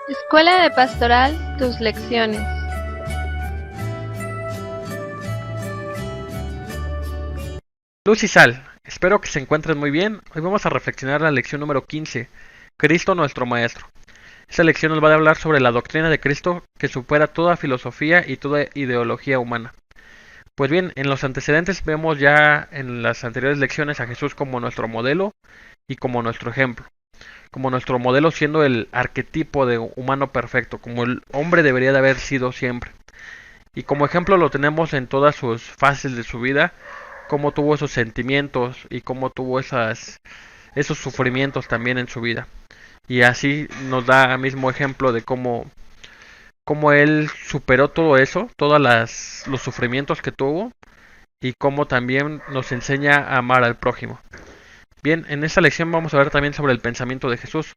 Escuela de Pastoral, tus lecciones. Luz y sal, espero que se encuentren muy bien. Hoy vamos a reflexionar la lección número 15, Cristo nuestro Maestro. Esta lección nos va a hablar sobre la doctrina de Cristo que supera toda filosofía y toda ideología humana. Pues bien, en los antecedentes vemos ya en las anteriores lecciones a Jesús como nuestro modelo y como nuestro ejemplo. Como nuestro modelo siendo el arquetipo de humano perfecto, como el hombre debería de haber sido siempre. Y como ejemplo lo tenemos en todas sus fases de su vida, cómo tuvo esos sentimientos y cómo tuvo esos sufrimientos también en su vida. Y así nos da mismo ejemplo de cómo él superó todo eso, los sufrimientos que tuvo y cómo también nos enseña a amar al prójimo. Bien, en esta lección vamos a ver también sobre el pensamiento de Jesús,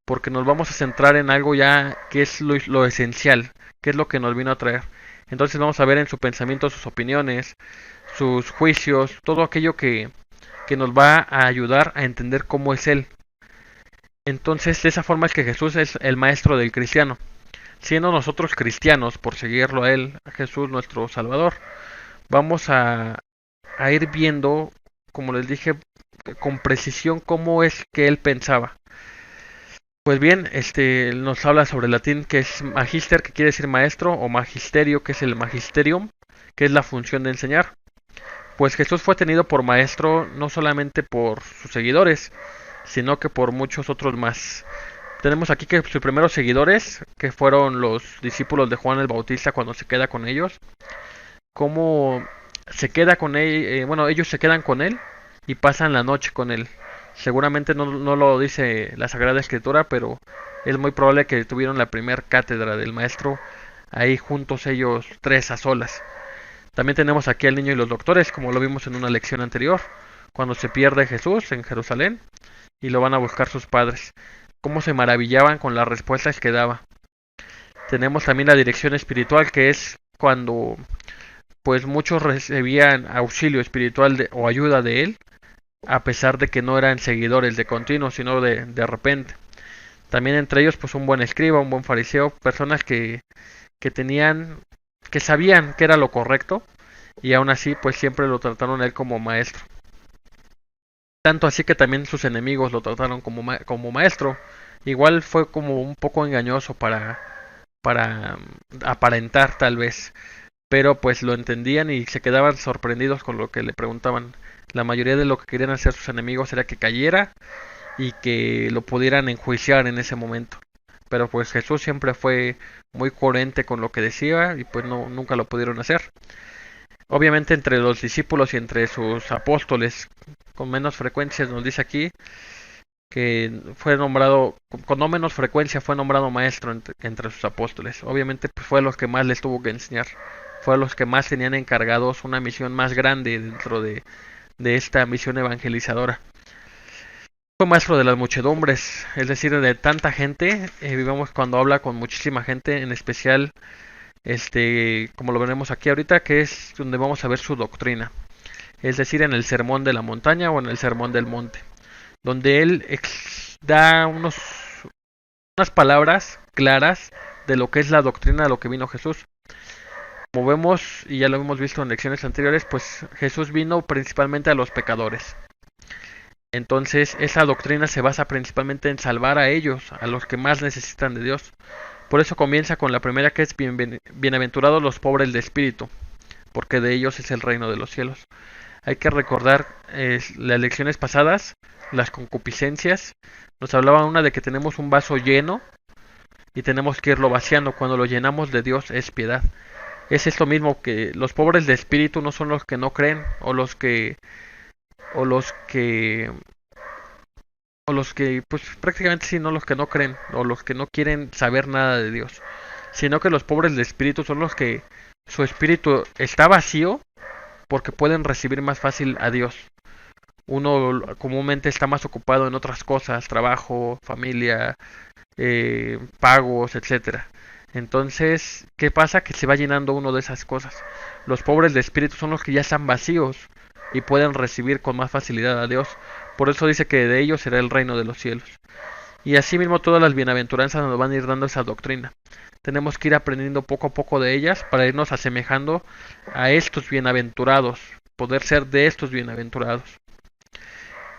porque nos vamos a centrar en algo ya que es lo esencial, que es lo que nos vino a traer. Entonces vamos a ver en su pensamiento sus opiniones, sus juicios, todo aquello que nos va a ayudar a entender cómo es Él. Entonces, de esa forma es que Jesús es el maestro del cristiano. Siendo nosotros cristianos, por seguirlo a Él, a Jesús nuestro Salvador, vamos a ir viendo, como les dije, con precisión cómo es que Él pensaba. Pues bien, nos habla sobre el latín que es magister, que quiere decir maestro, o magisterio, que es el magisterium, que es la función de enseñar. Pues Jesús fue tenido por maestro no solamente por sus seguidores, sino que por muchos otros más. Tenemos aquí que sus primeros seguidores, que fueron los discípulos de Juan el Bautista cuando se queda con ellos, cómo se queda con él, bueno, ellos se quedan con él y pasan la noche con él. Seguramente no lo dice la Sagrada Escritura, pero es muy probable que tuvieron la primer cátedra del maestro ahí juntos ellos tres a solas. También tenemos aquí al niño y los doctores, como lo vimos en una lección anterior, cuando se pierde Jesús en Jerusalén y lo van a buscar sus padres. Cómo se maravillaban con las respuestas que daba. Tenemos también la dirección espiritual, que es cuando pues muchos recibían auxilio espiritual o ayuda de él, a pesar de que no eran seguidores de continuo, sino de repente. También entre ellos pues un buen escriba, un buen fariseo, personas que tenían, que sabían que era lo correcto y aún así pues siempre lo trataron a él como maestro. Tanto así que también sus enemigos lo trataron como maestro. Igual fue como un poco engañoso para aparentar tal vez, pero pues lo entendían y se quedaban sorprendidos con lo que le preguntaban. La mayoría de lo que querían hacer sus enemigos era que cayera y que lo pudieran enjuiciar en ese momento. Pero pues Jesús siempre fue muy coherente con lo que decía y pues nunca lo pudieron hacer. Obviamente entre los discípulos y entre sus apóstoles, con menos frecuencia nos dice aquí que fue nombrado, con no menos frecuencia fue nombrado maestro entre sus apóstoles. Obviamente pues fue a los que más les tuvo que enseñar, fue a los que más tenían encargados una misión más grande dentro de esta misión evangelizadora. Fue maestro de las muchedumbres, es decir, de tanta gente, vivamos cuando habla con muchísima gente, en especial, como lo veremos aquí ahorita, que es donde vamos a ver su doctrina, es decir, en el sermón de la montaña o en el sermón del monte, donde él da unas palabras claras de lo que es la doctrina de lo que vino Jesús. Como vemos, y ya lo hemos visto en lecciones anteriores, pues Jesús vino principalmente a los pecadores. Entonces esa doctrina se basa principalmente en salvar a ellos, a los que más necesitan de Dios. Por eso comienza con la primera, que es bienaventurados los pobres de espíritu, porque de ellos es el reino de los cielos. Hay que recordar las lecciones pasadas, las concupiscencias. Nos hablaba una de que tenemos un vaso lleno y tenemos que irlo vaciando. Cuando lo llenamos de Dios es piedad. Es esto mismo, que los pobres de espíritu no son los que no creen o los que o los que pues prácticamente sí, no los que no creen o los que no quieren saber nada de Dios, sino que los pobres de espíritu son los que su espíritu está vacío porque pueden recibir más fácil a Dios. Uno comúnmente está más ocupado en otras cosas, trabajo, familia, pagos, etcétera. Entonces, ¿qué pasa? Que se va llenando uno de esas cosas. Los pobres de espíritu son los que ya están vacíos y pueden recibir con más facilidad a Dios. Por eso dice que de ellos será el reino de los cielos. Y asimismo todas las bienaventuranzas nos van a ir dando esa doctrina. Tenemos que ir aprendiendo poco a poco de ellas para irnos asemejando a estos bienaventurados, poder ser de estos bienaventurados.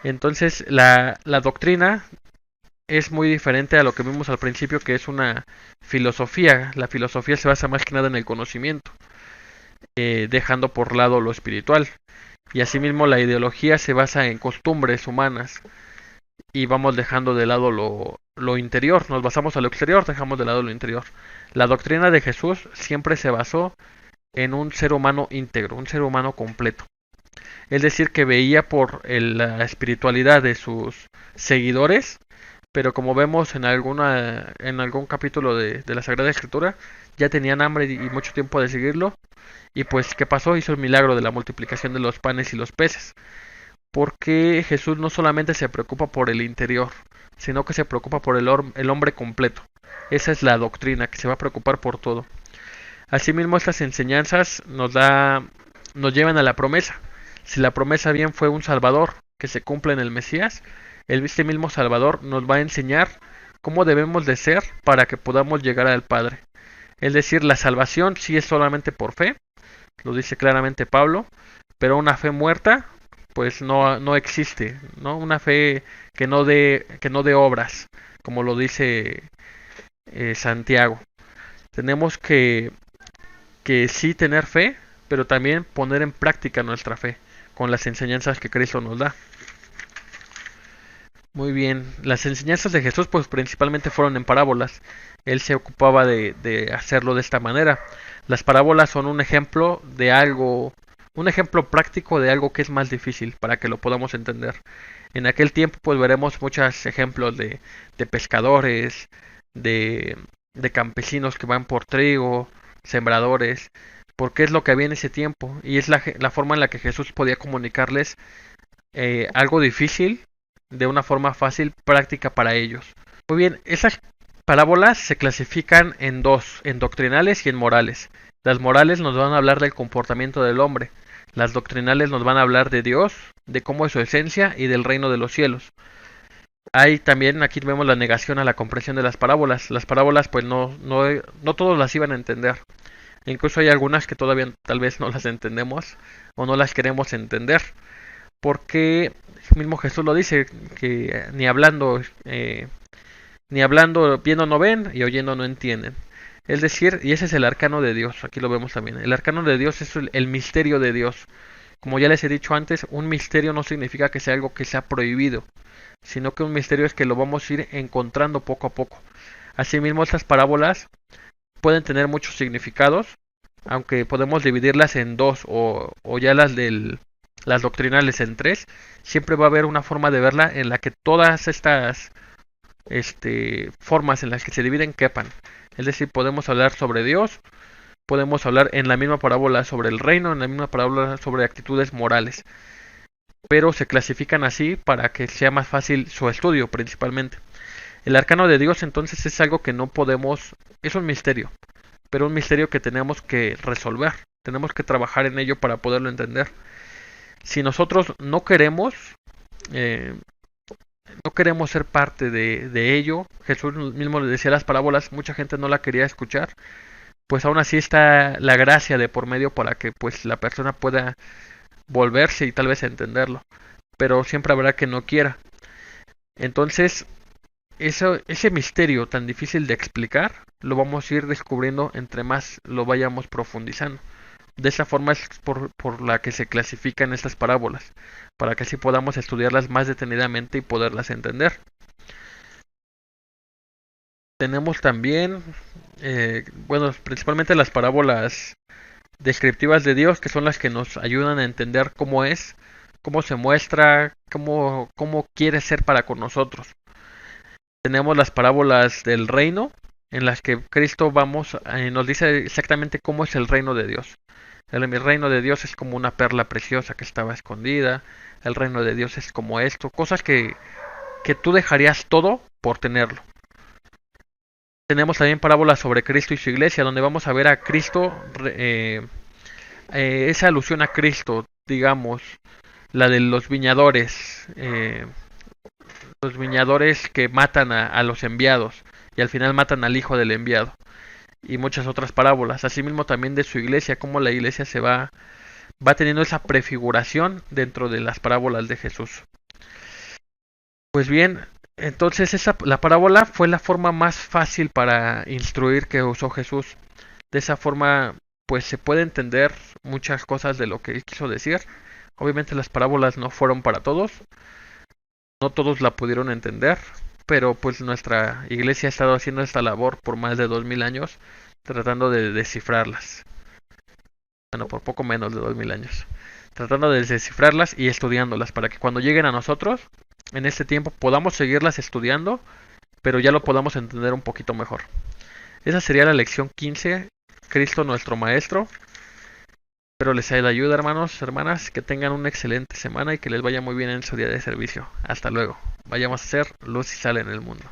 Entonces la doctrina es muy diferente a lo que vimos al principio, que es una filosofía. La filosofía se basa más que nada en el conocimiento, dejando por lado lo espiritual. Y asimismo la ideología se basa en costumbres humanas y vamos dejando de lado lo interior. Nos basamos a lo exterior, dejamos de lado lo interior. La doctrina de Jesús siempre se basó en un ser humano íntegro, un ser humano completo. Es decir, que veía por la espiritualidad de sus seguidores, pero como vemos en algún capítulo de la Sagrada Escritura, ya tenían hambre y mucho tiempo de seguirlo. Y pues, ¿qué pasó? Hizo el milagro de la multiplicación de los panes y los peces. Porque Jesús no solamente se preocupa por el interior, sino que se preocupa por el hombre completo. Esa es la doctrina, que se va a preocupar por todo. Asimismo, estas enseñanzas nos llevan a la promesa. Si la promesa bien fue un Salvador que se cumple en el Mesías, este mismo Salvador nos va a enseñar cómo debemos de ser para que podamos llegar al Padre. Es decir, la salvación sí es solamente por fe, lo dice claramente Pablo, pero una fe muerta pues no existe, ¿no? Una fe que no dé obras, como lo dice Santiago. Tenemos que sí tener fe, pero también poner en práctica nuestra fe con las enseñanzas que Cristo nos da. Muy bien, las enseñanzas de Jesús pues principalmente fueron en parábolas. Él se ocupaba de hacerlo de esta manera. Las parábolas son un ejemplo de algo, un ejemplo práctico de algo que es más difícil para que lo podamos entender. En aquel tiempo pues veremos muchos ejemplos de pescadores, de campesinos que van por trigo, sembradores, porque es lo que había en ese tiempo y es la forma en la que Jesús podía comunicarles algo difícil de una forma fácil, práctica para ellos. Muy bien, esas parábolas se clasifican en dos, en doctrinales y en morales. Las morales nos van a hablar del comportamiento del hombre, las doctrinales nos van a hablar de Dios, de cómo es su esencia y del reino de los cielos. Hay también, aquí vemos la negación a la comprensión de las parábolas. Las parábolas pues no todos las iban a entender. Incluso hay algunas que todavía tal vez no las entendemos o no las queremos entender. Porque mismo Jesús lo dice, que ni hablando viendo no ven y oyendo no entienden. Es decir, y ese es el arcano de Dios, aquí lo vemos también. El arcano de Dios es el misterio de Dios. Como ya les he dicho antes, un misterio no significa que sea algo que sea prohibido, sino que un misterio es que lo vamos a ir encontrando poco a poco. Asimismo, estas parábolas pueden tener muchos significados, aunque podemos dividirlas en dos o ya las doctrinales en tres. Siempre va a haber una forma de verla en la que todas estas formas en las que se dividen quepan. Es decir, podemos hablar sobre Dios, podemos hablar en la misma parábola sobre el reino, en la misma parábola sobre actitudes morales, pero se clasifican así para que sea más fácil su estudio principalmente. El arcano de Dios entonces es algo que no podemos, es un misterio, pero un misterio que tenemos que resolver, tenemos que trabajar en ello para poderlo entender. Si nosotros no queremos ser parte de ello, Jesús mismo le decía las parábolas, mucha gente no la quería escuchar, pues aún así está la gracia de por medio para que pues la persona pueda volverse y tal vez entenderlo, pero siempre habrá que no quiera. Entonces, ese misterio tan difícil de explicar, lo vamos a ir descubriendo entre más lo vayamos profundizando. De esa forma es por la que se clasifican estas parábolas, para que así podamos estudiarlas más detenidamente y poderlas entender. Tenemos también, principalmente las parábolas descriptivas de Dios, que son las que nos ayudan a entender cómo es, cómo se muestra, cómo quiere ser para con nosotros. Tenemos las parábolas del reino, en las que Cristo nos dice exactamente cómo es el reino de Dios. El reino de Dios es como una perla preciosa que estaba escondida. El reino de Dios es como esto. Cosas que tú dejarías todo por tenerlo. Tenemos también parábolas sobre Cristo y su iglesia, donde vamos a ver a Cristo, esa alusión a Cristo, digamos, la de los viñadores, los viñadores que matan a los enviados y al final matan al hijo del enviado, y muchas otras parábolas. Asimismo también de su iglesia, cómo la iglesia va teniendo esa prefiguración dentro de las parábolas de Jesús. Pues bien, entonces la parábola fue la forma más fácil para instruir que usó Jesús. De esa forma, pues se puede entender muchas cosas de lo que él quiso decir. Obviamente las parábolas no fueron para todos, no todos la pudieron entender, pero pues nuestra iglesia ha estado haciendo esta labor por más de 2000 años, tratando de descifrarlas. Bueno, por poco menos de 2000 años. Tratando de descifrarlas y estudiándolas para que cuando lleguen a nosotros, en este tiempo, podamos seguirlas estudiando, pero ya lo podamos entender un poquito mejor. Esa sería la lección 15, Cristo nuestro Maestro. Espero les haya de ayuda, hermanos, hermanas, que tengan una excelente semana y que les vaya muy bien en su día de servicio. Hasta luego. Vayamos a ser luz y sal en el mundo.